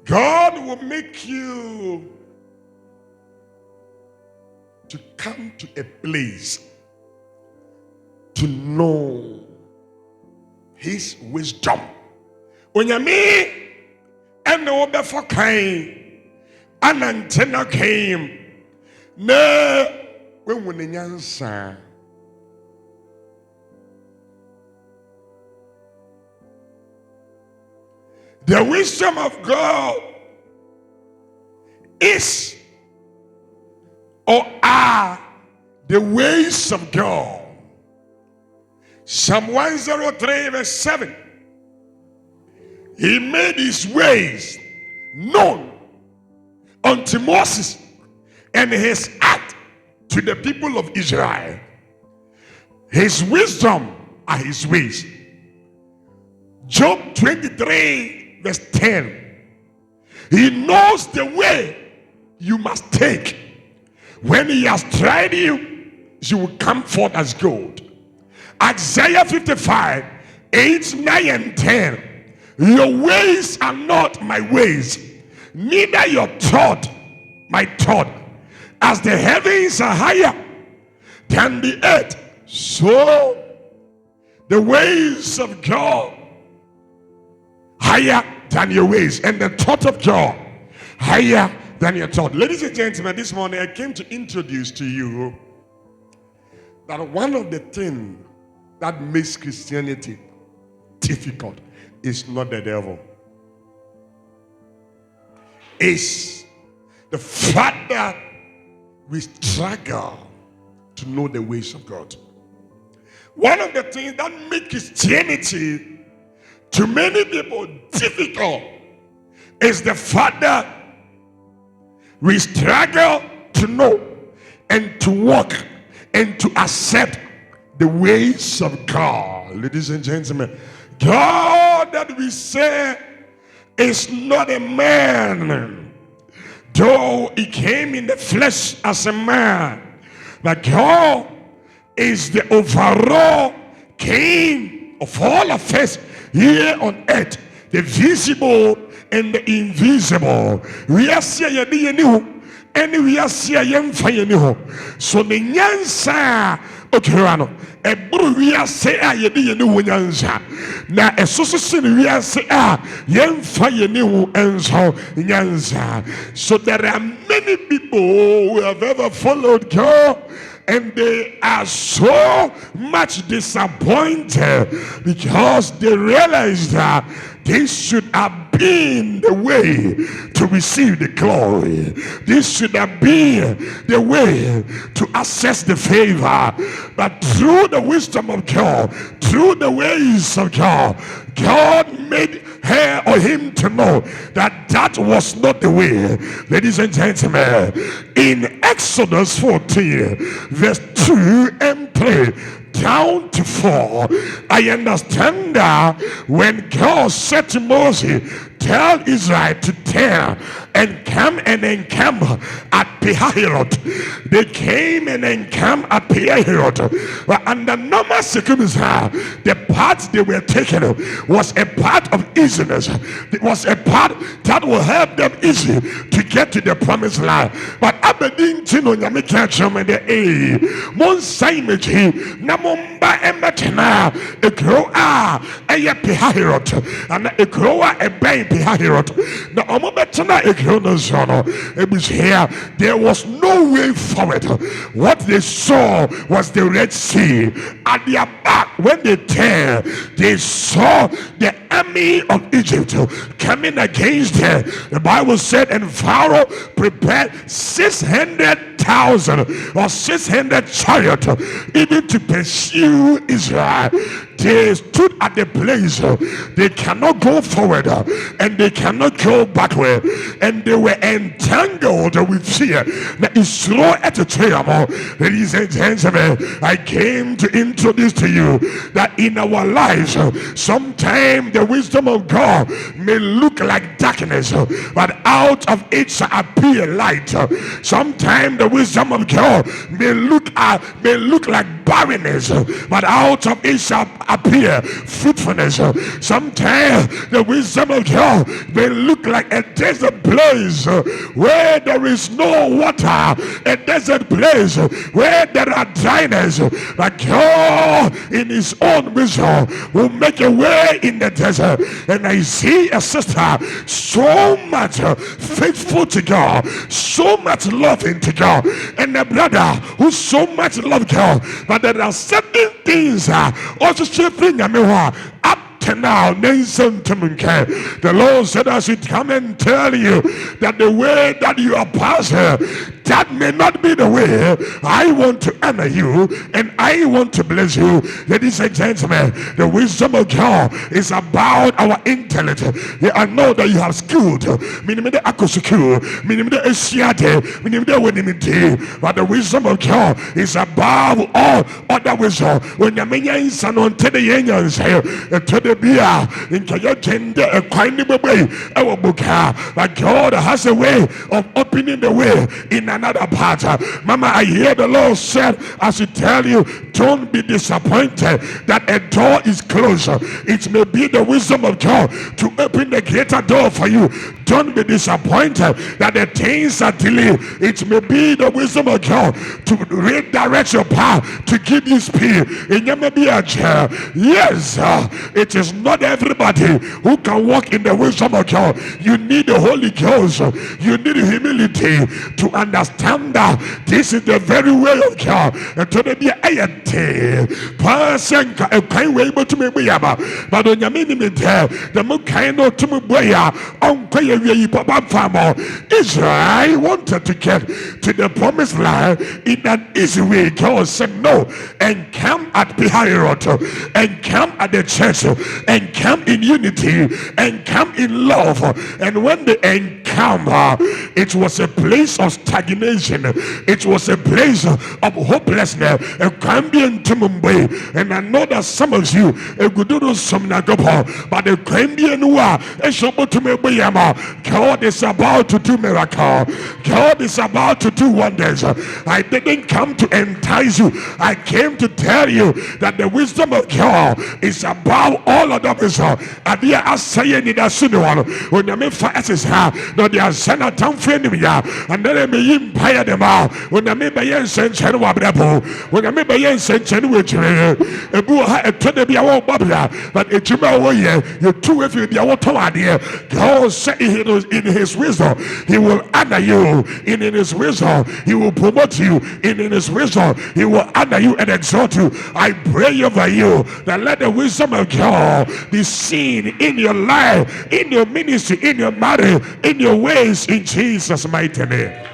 God will make you to come to a place to know his wisdom. Onyame ene obefa kan anantena came na wenwune nyansa. The wisdom of God is or are the ways of God. Psalm 103 verse 7. He made his ways known unto Moses and his act to the people of Israel. His wisdom are his ways. Job 23 verse 10. He knows the way you must take. When he has tried you, you will come forth as gold. Isaiah 55 8, 9 and 10. Your ways are not my ways, neither your thought my thought. As the heavens are higher than the earth, so the ways of God higher than your ways, and the thought of God higher than your thought. Ladies and gentlemen, this morning I came to introduce to you that one of the things that makes Christianity difficult is not the devil. It's the fact that we struggle to know the ways of God. One of the things that makes Christianity to many people difficult is the fact that we struggle to know and to walk and to accept the ways of God. Ladies and gentlemen, God that we say is not a man, though he came in the flesh as a man, but God is the overall king of all affairs here on earth, the visible and the invisible. We are seeing and we are seeing fire. So the nyansa okirano e buru we are say a yedi ni nyansa na esoso sin we are say a yen fire ni enso nyansa. So there are many people who have ever followed God, and they are so much disappointed because they realize that this should have been the way to receive the glory. This should have been the way to access the favor. But through the wisdom of God, through the ways of God, God made her or him to know that that was not the way. Ladies and gentlemen, in Exodus 14 verse 2 and 3 down to 4, I understand that when God said to Moses, tell Israel to turn and come and encamp at Pihahirot, they came and encamped at Pihahirot. But under normal circumstances, the path they were taking was a path of easiness. It was a path that will help them easy to get to the promised land. But Aberdeen Tino Yamika Chum the A Monsimeji Namumba Embatana, a grow a Pihahirot, and a grower a bay Pihahirot. The Omobetana a gronozono. It was here. There was no way forward. What they saw was the Red Sea. At their back, when they turned, they saw the army of Egypt coming against them. The Bible said, and Pharaoh prepared 600,000 or 600 chariots even to pursue Israel. They stood at the place. They cannot go forward and they cannot go backward, and they were entangled with fear. Now it's slow at the trail. Ladies and gentlemen, I came to introduce to you that in our lives, sometimes the wisdom of God may look like darkness, but out of it shall appear light. Sometimes the wisdom of God may look like barrenness, but out of it shall appear fruitfulness. Sometimes the wisdom of God may look like a desert place where there is no water, a desert place where there are dryness. But God, in His own wisdom, will make a way in the desert. And I see a sister so much faithful to God, so much loving to God, and a brother who so much love God, but there are certain things also shaping up to now. The Lord said, I should come and tell you that the way that you are passing, that may not be the way. I want to honor you and I want to bless you. Ladies and gentlemen, the wisdom of God is about our intellect. I know that you have skilled, but the wisdom of God is above all other wisdom. When you mean on to the angels to the beer in gender a kind of way, but God has a way of opening the way in another part. Mama, I hear the Lord said, I should tell you, don't be disappointed that a door is closed. It may be the wisdom of God to open the greater door for you. Don't be disappointed that the things are delayed. It may be the wisdom of God to redirect your path, to give you speed. Yes, it is not everybody who can walk in the wisdom of God. You need the Holy Ghost. You need humility to understand that this is the very way of God. And to be a person can way able to me, but on your minimum there, the more kind of to me boy on Israel wanted to get to the promised land in an easy way. God said no, and come at Pihirot, and come at the church, and come in unity, and come in love. And when they encounter, it was a place of stagnation, it was a place of hopelessness. And I know that some of you but the Caribbean who are God is about to do miracle. God is about to do wonders. I didn't come to entice you. I came to tell you that the wisdom of God is above all of them. I say in the cinema when you make fires, no, they are sent a town friend of ya, and then they may empire them out. When I make by yen sent channel, when I make by yen sent channel, which a boo had a 20 hour bubble, but a chimney way, you two if you be a water idea. God said in His wisdom, He will honor you. In His wisdom, He will promote you. In His wisdom, He will honor you and exalt you. I pray over you that let the wisdom of God be seen in your life, in your ministry, in your marriage, in your ways, in Jesus' mighty name.